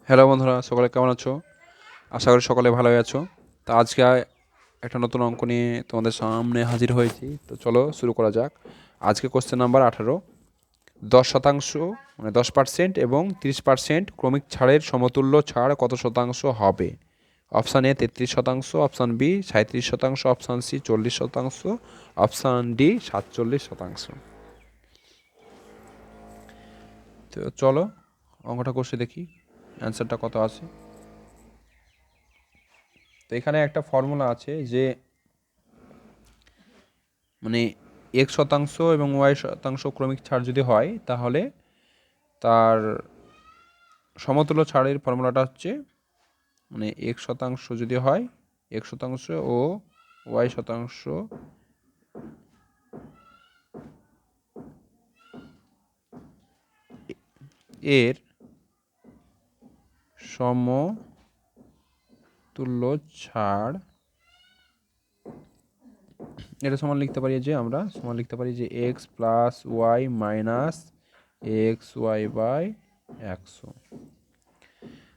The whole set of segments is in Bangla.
হ্যালো বন্ধুরা, সকলে কেমন আছো? আশা করি সকলে ভালোই আছো। তো আজকে একটা নতুন অঙ্ক নিয়ে তোমাদের সামনে হাজির হয়েছি। তো চলো শুরু করা যাক। আজকে কোশ্চেন নাম্বার 18। 10% মানে 10% এবং 30% ক্রমিক ছাড়ের সমতুল্য ছাড় কত শতাংশ হবে? Option A 33%, option B 37%, option C 40%, option D 47%। তো চলো অঙ্কটা কষে দেখি অ্যান্সারটা কত আছে। তো এখানে একটা ফর্মুলা আছে যে মানে x% এবং y% ক্রমিক ছাড় যদি হয় তাহলে তার সমতুল্য ছাড়ের ফর্মুলাটা হচ্ছে মানে x% যদি হয় x% ও y% এর সমতুল্য ছাড়, এটা সমান লিখতে পারি যে আমরা সমান লিখতে পারি যে x plus y minus x y by 100।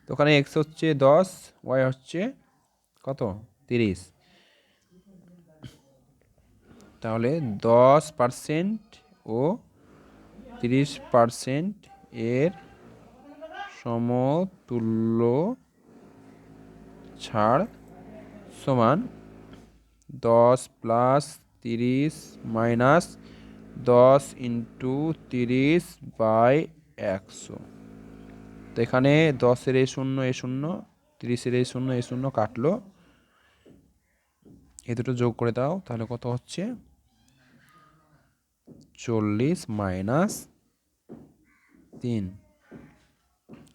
তো ওখানে এক্স হচ্ছে 10, ওয়াই হচ্ছে কত 30। তাহলে 10% ও 30% এর সমতুল্য ছাড় সমান 10 প্লাস 30 মাইনাস 10 ইন্টু 30 বাই 100। তো এখানে 10-এর এ শূন্য 30-এর এ শূন্য কাটলো, এ দুটো যোগ করে দাও তাহলে কত হচ্ছে 40 মাইনাস 3।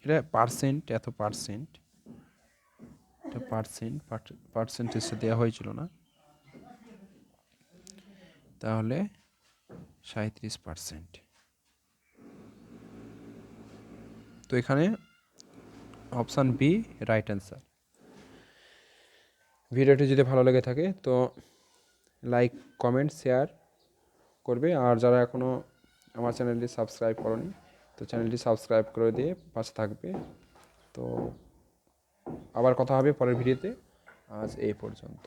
এটা পার্সেন্ট, এত পার্সেন্ট, এটা পার্সেন্টেজে দেওয়া হয়েছিল না, তাহলে 37%। তো এখানে অপশান বি রাইট অ্যান্সার। ভিডিওটি যদি ভালো লেগে থাকে তো লাইক কমেন্ট শেয়ার করবে, আর যারা এখনও আমার চ্যানেলটি সাবস্ক্রাইব করনি তো চ্যানেলটি সাবস্ক্রাইব করে দিয়ে পাশে থাকবে। তো আবার কথা হবে পরের ভিডিওতে। আজ এই পর্যন্ত।